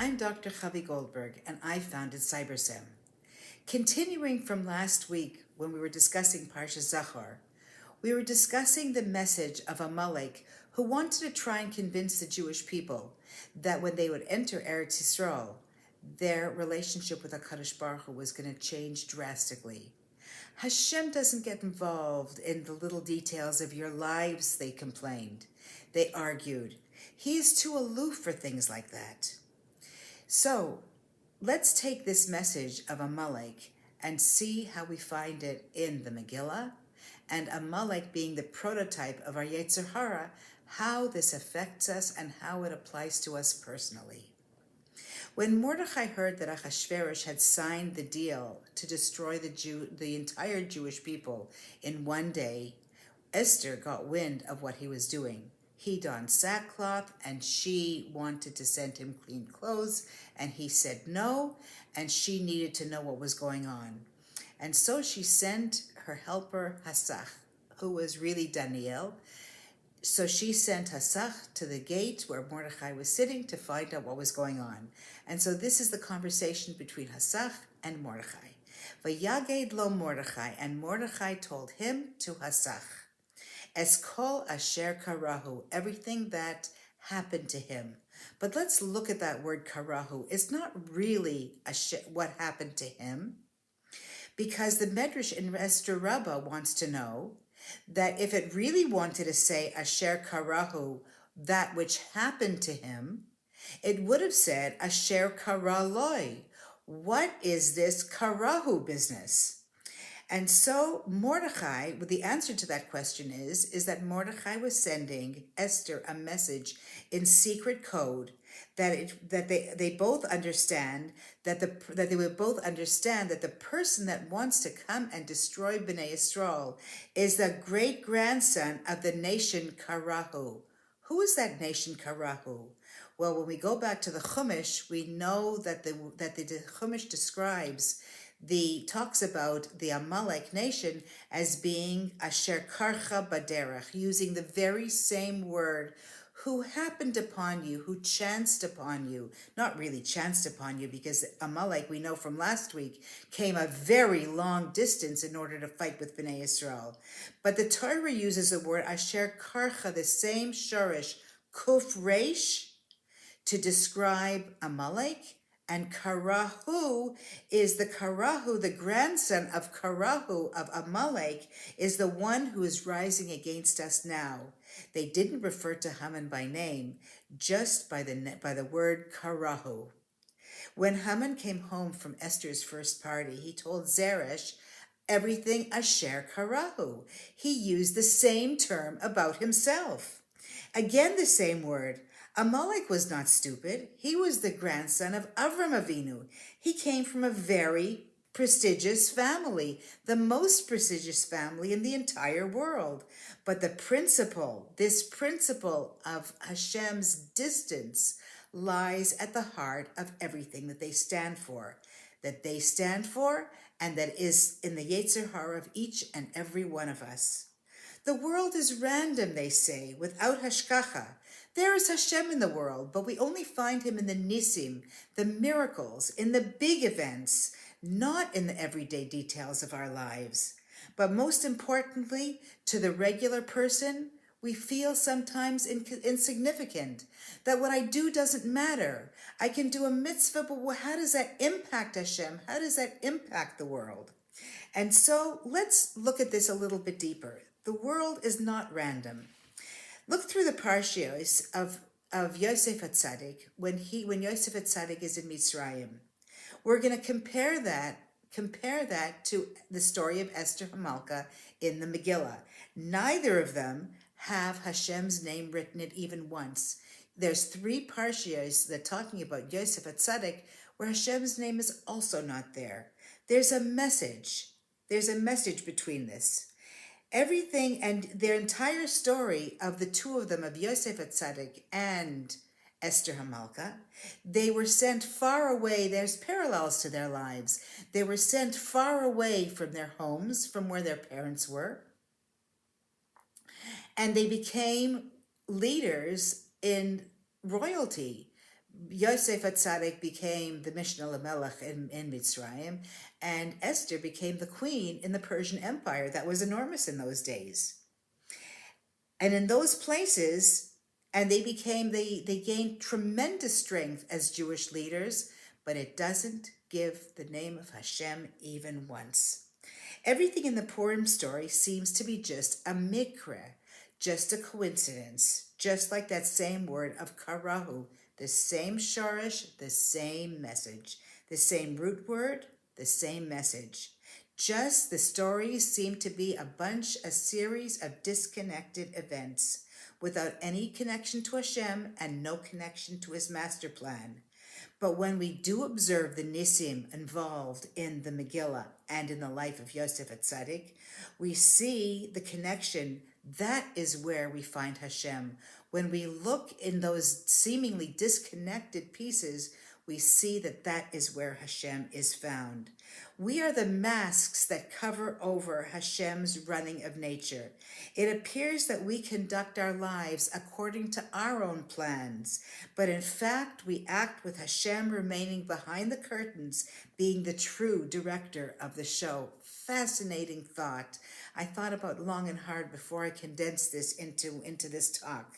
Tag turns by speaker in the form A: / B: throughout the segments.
A: I'm Dr. Chavi Goldberg, and I founded CyberSem. Continuing from last week when we were discussing Parsha Zachor, we were discussing the message of Amalek, who wanted to try and convince the Jewish people that when they would enter Eretz Yisrael, their relationship with HaKadosh Baruch Hu was going to change drastically. Hashem doesn't get involved in the little details of your lives, they complained. They argued. He is too aloof for things like that. So let's take this message of Amalek and see how we find it in the Megillah, and Amalek being the prototype of our Yetzer Hara, how this affects us and how it applies to us personally. When Mordechai heard that Achashverosh had signed the deal to destroy the entire Jewish people in one day, Esther got wind of what he was doing. He donned sackcloth, and she wanted to send him clean clothes, and he said no, and she needed to know what was going on. And so she sent her helper Hasach, who was really Daniel. So she sent Hasach to the gate where Mordechai was sitting to find out what was going on. And so this is the conversation between Hasach and Mordechai. Vayaged lo Mordechai, and Mordechai told him to Hasach, Es kol asher karahu, everything that happened to him. But let's look at that word karahu. It's not really what happened to him, because the Medrash in Esther Rabbah wants to know that if it really wanted to say asher karahu, that which happened to him, it would have said asher kara loi. What is this karahu business? And so Mordechai, the answer to that question is that Mordechai was sending Esther a message in secret code that they both understand that they would both understand that the person that wants to come and destroy Bnei Yisrael is the great grandson of the nation Karahu. Who is that nation Karahu? Well, when we go back to the Chumash, we know that the Chumash talks about the Amalek nation as being Asher Karcha Baderech, using the very same word, who happened upon you, who chanced upon you. Not really chanced upon you, because Amalek, we know from last week, came a very long distance in order to fight with Bnei Yisrael. But the Torah uses the word Asher Karcha, the same shorish, Kuf Reish, to describe Amalek. And Karahu is the grandson of Karahu, of Amalek, is the one who is rising against us now. They didn't refer to Haman by name, just by the word Karahu. When Haman came home from Esther's first party, he told Zeresh everything Asher Karahu. He used the same term about himself. Again, the same word. Amalek was not stupid. He was the grandson of Avram Avinu. He came from a very prestigious family, the most prestigious family in the entire world. But this principle of Hashem's distance lies at the heart of everything that they stand for, and that is in the Yetzer Hara of each and every one of us. The world is random, they say, without hashkacha. There is Hashem in the world, but we only find him in the nisim, the miracles, in the big events, not in the everyday details of our lives. But most importantly, to the regular person, we feel sometimes insignificant, that what I do doesn't matter. I can do a mitzvah, but how does that impact Hashem? How does that impact the world? And so let's look at this a little bit deeper. The world is not random. Look through the parshios of Yosef HaTzadik when Yosef HaTzadik is in Mitzrayim. We're going to compare that to the story of Esther Hamalka in the Megillah. Neither of them have Hashem's name written it even once. There's 3 parshios that are talking about Yosef HaTzadik where Hashem's name is also not there. There's a message between this. Everything and their entire story of the two of them, of Yosef HaTzadik and Esther Hamalka, they were sent far away. There's parallels to their lives. They were sent far away from their homes, from where their parents were, and they became leaders in royalty. Yosef Atzadik became the Mishnah Lamelech in Mitzrayim, and Esther became the queen in the Persian Empire. That was enormous in those days. And in those places, and they gained tremendous strength as Jewish leaders, but it doesn't give the name of Hashem even once. Everything in the Purim story seems to be just a mikra, just a coincidence, just like that same word of karahu, the same shorish, the same message, the same root word, the same message. Just the stories seem to be a series of disconnected events without any connection to Hashem and no connection to his master plan. But when we do observe the nisim involved in the Megillah and in the life of Yosef Atzadik, we see the connection. That is where we find Hashem. When we look in those seemingly disconnected pieces, we see that that is where Hashem is found. We are the masks that cover over Hashem's running of nature. It appears that we conduct our lives according to our own plans, but in fact we act with Hashem remaining behind the curtains, being the true director of the show. Fascinating thought. I thought about long and hard before I condensed this into this talk.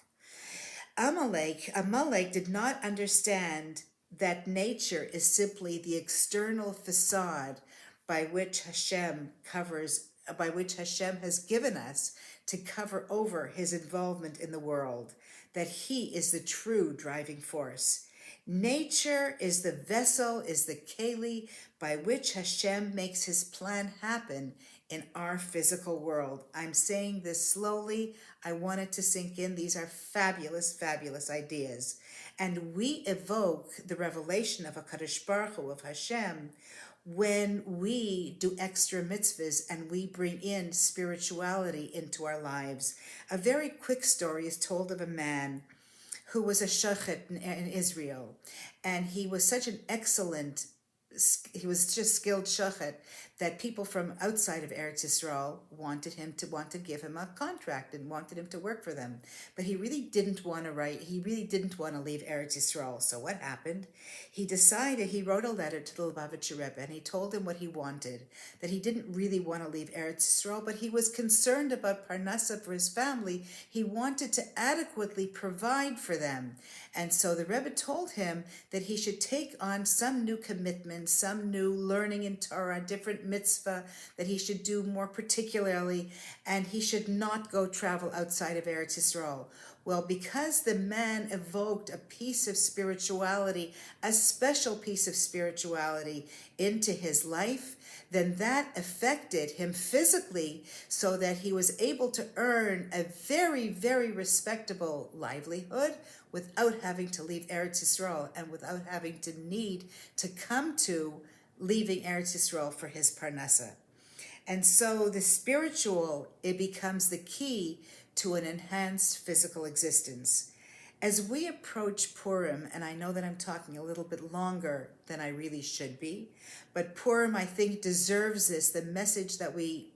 A: Amalek did not understand that nature is simply the external facade by which Hashem has given us to cover over his involvement in the world, that he is the true driving force. Nature is the vessel, is the keli by which Hashem makes his plan happen in our physical world. I'm saying this slowly. I want it to sink in. These are fabulous, fabulous ideas. And we evoke the revelation of HaKadosh Baruch Hu, of Hashem, when we do extra mitzvahs and we bring in spirituality into our lives. A very quick story is told of a man who was a shochet in Israel, and he was such an excellent, he was just skilled shochet that people from outside of Eretz Yisrael wanted to give him a contract and wanted him to work for them. But he really didn't want to leave Eretz Yisrael. So what happened? He wrote a letter to the Lubavitcher Rebbe, and he told him what he wanted, that he didn't really want to leave Eretz Yisrael, but he was concerned about parnasa for his family. He wanted to adequately provide for them. And so the Rebbe told him that he should take on some new commitment, some new learning in Torah, different mitzvah that he should do more particularly, and he should not go travel outside of Eretz Yisrael. Well, because the man evoked a piece of spirituality, a special piece of spirituality into his life, then that affected him physically so that he was able to earn a very, very respectable livelihood without having to leave Eretz Yisrael and without having to need to come to leaving Eretz Yisrael for his parnasa. And so the spiritual, it becomes the key to an enhanced physical existence. As we approach Purim, and I know that I'm talking a little bit longer than I really should be, but Purim, I think, deserves this, the message that we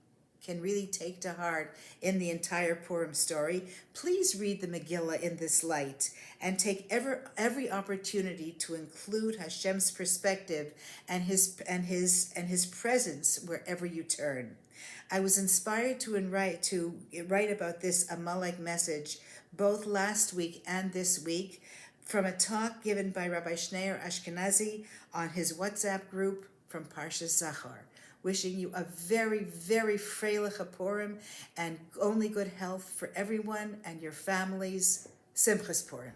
A: can really take to heart in the entire Purim story. Please read the Megillah in this light and take every opportunity to include Hashem's perspective and his presence wherever you turn. I was inspired to write about this Amalek message both last week and this week from a talk given by Rabbi Schneur Ashkenazi on his WhatsApp group from Parshas Zachor. Wishing you a very, very freilich Purim and only good health for everyone and your families. Simchas Purim.